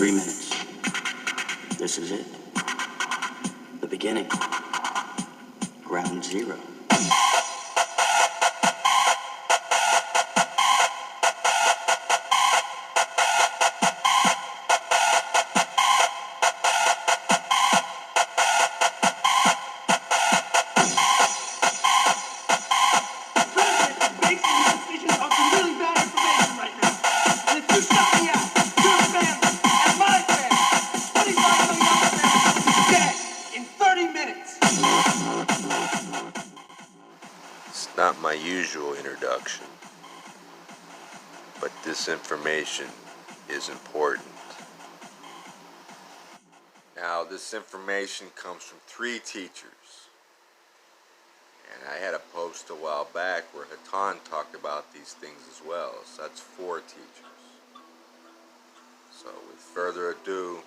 3 minutes. This is it. The beginning. Ground zero. It's not my usual introduction, but this information is important. Now, this information comes from 3 teachers, and I had a post a while back where Hatan talked about these things as well, so that's 4 teachers. So, with further ado,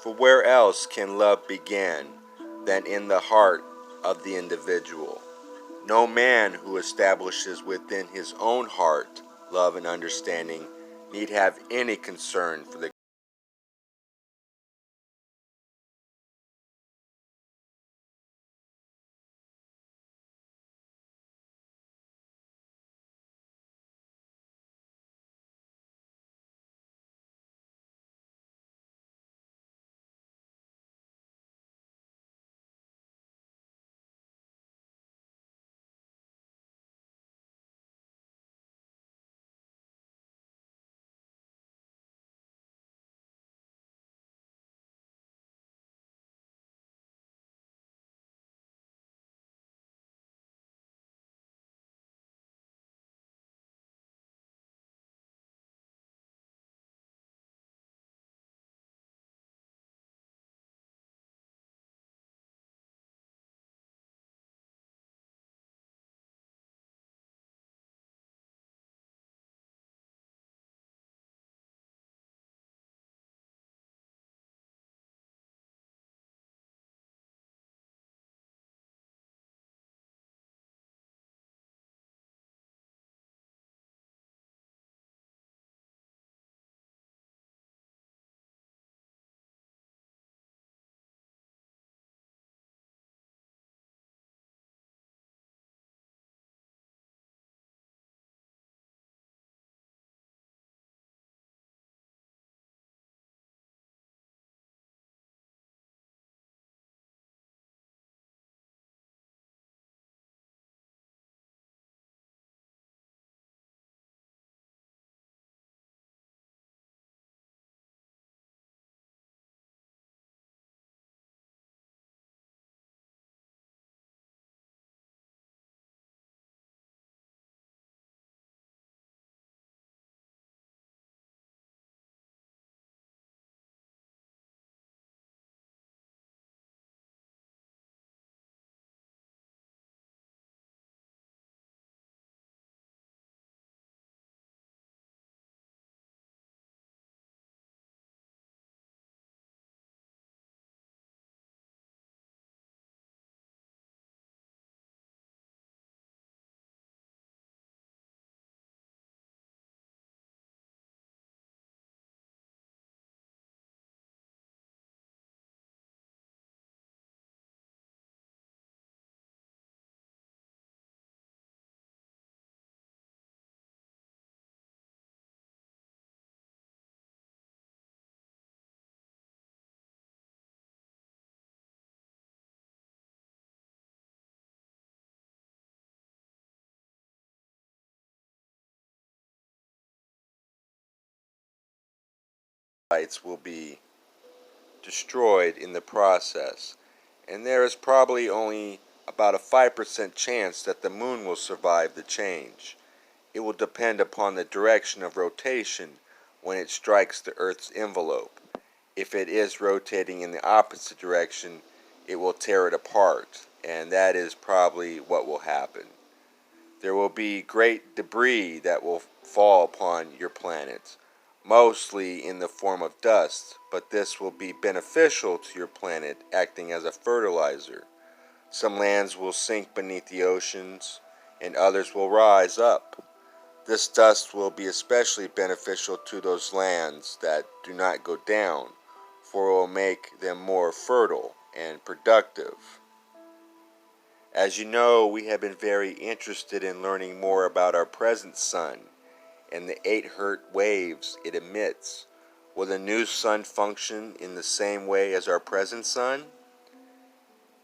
For where else can love begin than in the heart of the individual? No man who establishes within his own heart love and understanding need have any concern for the lights will be destroyed in the process, and there is probably only about a 5% chance that the moon will survive the change. It will depend upon the direction of rotation when it strikes the Earth's envelope. If it is rotating in the opposite direction, it will tear it apart, and that is probably what will happen. There will be great debris that will fall upon your planet, mostly in the form of dust, but this will be beneficial to your planet, acting as a fertilizer. Some lands will sink beneath the oceans, and others will rise up. This dust will be especially beneficial to those lands that do not go down, for it will make them more fertile and productive. As you know, we have been very interested in learning more about our present sun and the 8 Hz waves it emits. Will the new sun function in the same way as our present sun?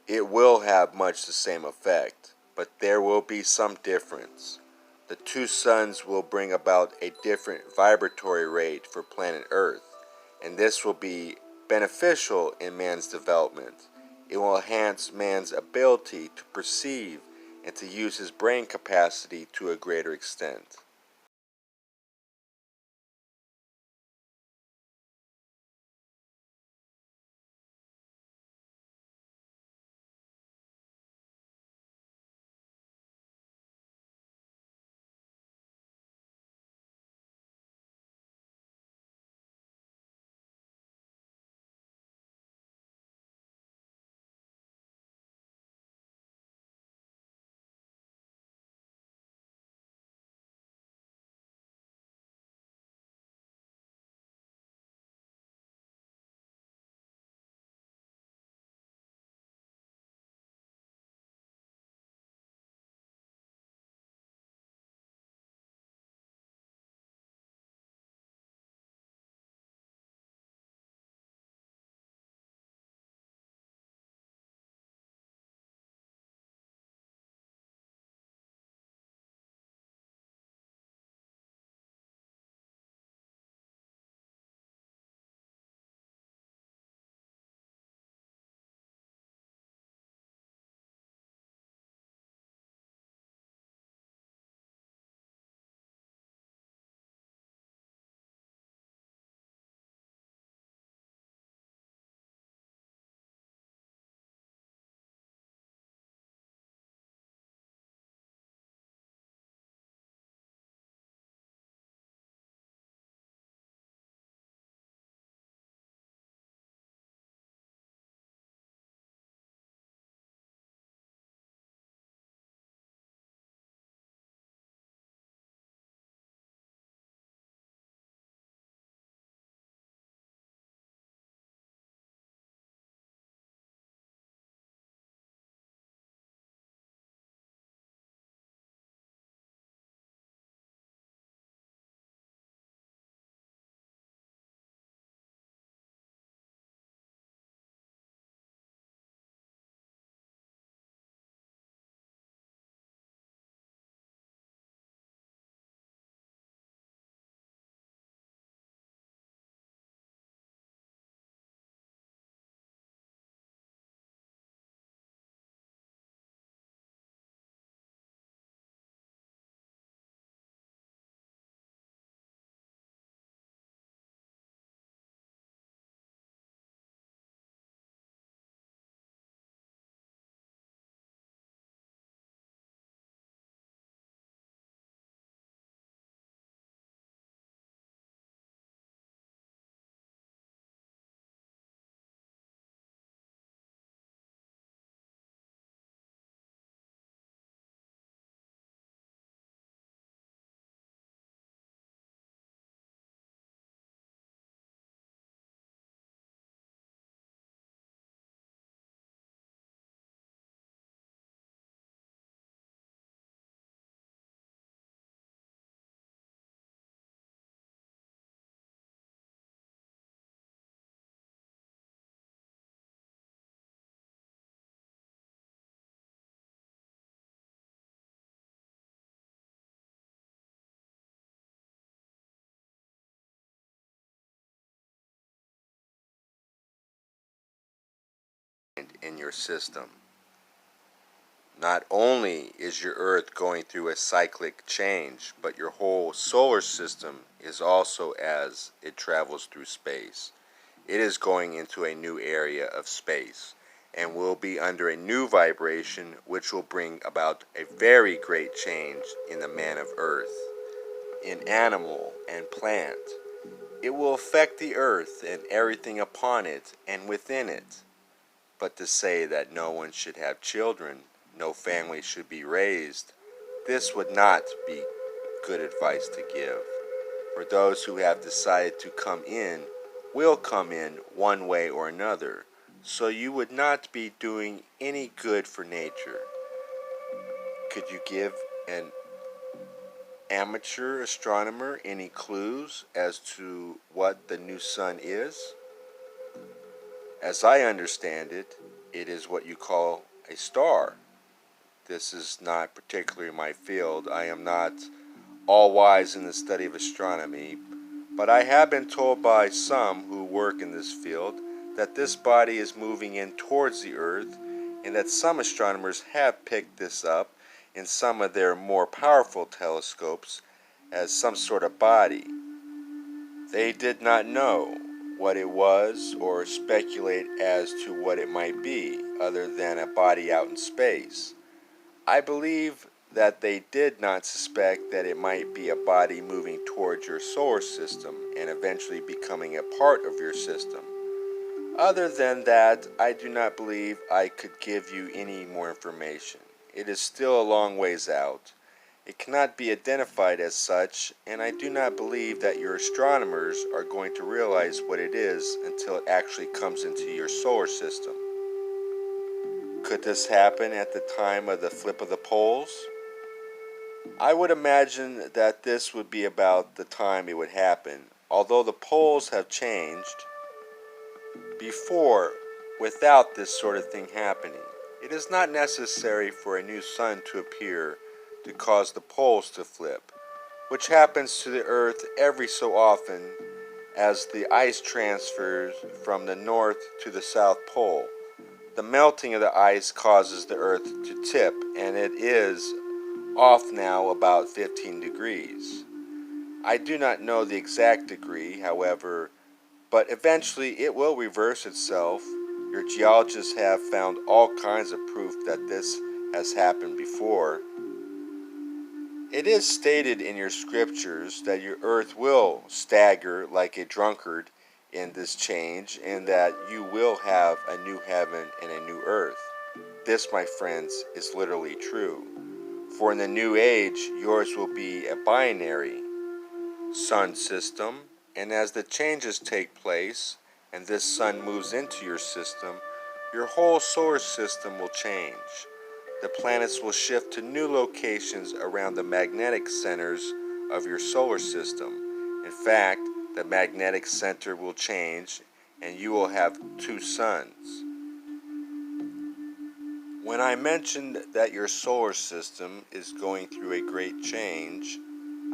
It will have much the same effect, but there will be some difference. The two suns will bring about a different vibratory rate for planet Earth, and this will be beneficial in man's development. It will enhance man's ability to perceive and to use his brain capacity to a greater extent. in your system. Not only is your Earth going through a cyclic change, but your whole solar system is also as it travels through space. It is going into a new area of space and will be under a new vibration which will bring about a very great change in the man of Earth, in animal and plant. It will affect the Earth and everything upon it and within it. But to say that no one should have children, no family should be raised, this would not be good advice to give. For those who have decided to come in will come in one way or another, so you would not be doing any good for nature. Could you give an amateur astronomer any clues as to what the new sun is? As I understand it, it is what you call a star. This is not particularly my field. I am not all wise in the study of astronomy, but I have been told by some who work in this field that this body is moving in towards the Earth, and that some astronomers have picked this up in some of their more powerful telescopes as some sort of body. They did not know what it was or speculate as to what it might be, other than a body out in space. I believe that they did not suspect that it might be a body moving towards your solar system and eventually becoming a part of your system. Other than that, I do not believe I could give you any more information. It is still a long ways out. It cannot be identified as such, and I do not believe that your astronomers are going to realize what it is until it actually comes into your solar system. Could this happen at the time of the flip of the poles? I would imagine that this would be about the time it would happen, although the poles have changed before without this sort of thing happening. It is not necessary for a new sun to appear to cause the poles to flip, which happens to the Earth every so often as the ice transfers from the North to the South Pole. The melting of the ice causes the Earth to tip, and it is off now about 15 degrees. I do not know the exact degree, however, but eventually it will reverse itself. Your geologists have found all kinds of proof that this has happened before. It is stated in your scriptures that your earth will stagger like a drunkard in this change, and that you will have a new heaven and a new earth. This, my friends, is literally true. For in the new age, yours will be a binary sun system, and as the changes take place, and this sun moves into your system, your whole solar system will change. The planets will shift to new locations around the magnetic centers of your solar system. In fact, the magnetic center will change, and you will have two suns. When I mentioned that your solar system is going through a great change,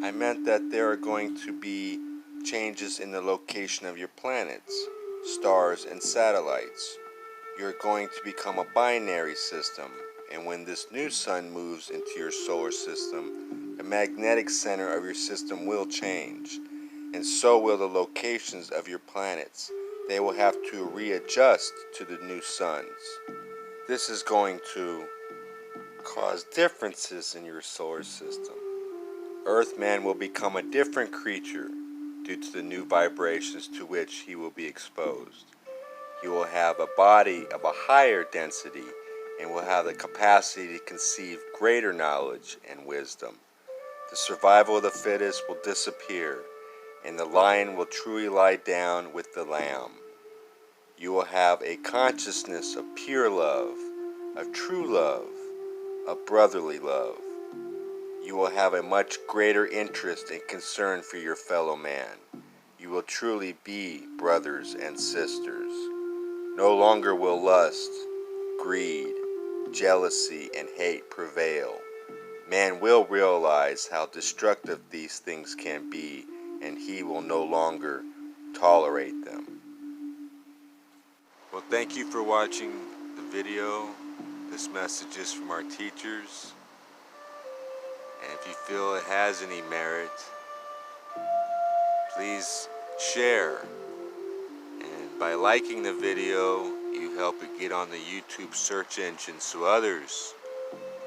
I meant that there are going to be changes in the location of your planets, stars, and satellites. You're going to become a binary system, and when this new sun moves into your solar system, the magnetic center of your system will change, and so will the locations of your planets. They will have to readjust to the new suns. This is going to cause differences in your solar system. Earthman will become a different creature due to the new vibrations to which he will be exposed. He will have a body of a higher density and will have the capacity to conceive greater knowledge and wisdom. The survival of the fittest will disappear, and the lion will truly lie down with the lamb. You will have a consciousness of pure love, of true love, of brotherly love. You will have a much greater interest and concern for your fellow man. You will truly be brothers and sisters. No longer will lust, greed, jealousy, and hate prevail. Man will realize how destructive these things can be, and he will no longer tolerate them. Well, thank you for watching the video, this message is from our teachers. And if you feel it has any merit, please share. And by liking the video, you help it get on the YouTube search engine so others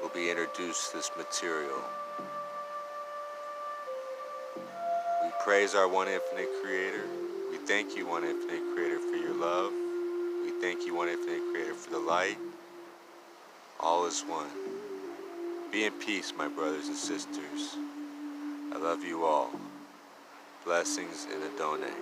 will be introduced to this material. We praise our One Infinite Creator. We thank you, One Infinite Creator, for your love. We thank you, One Infinite Creator, for the light. All is one. Be in peace, my brothers and sisters. I love you all. Blessings in Adonai.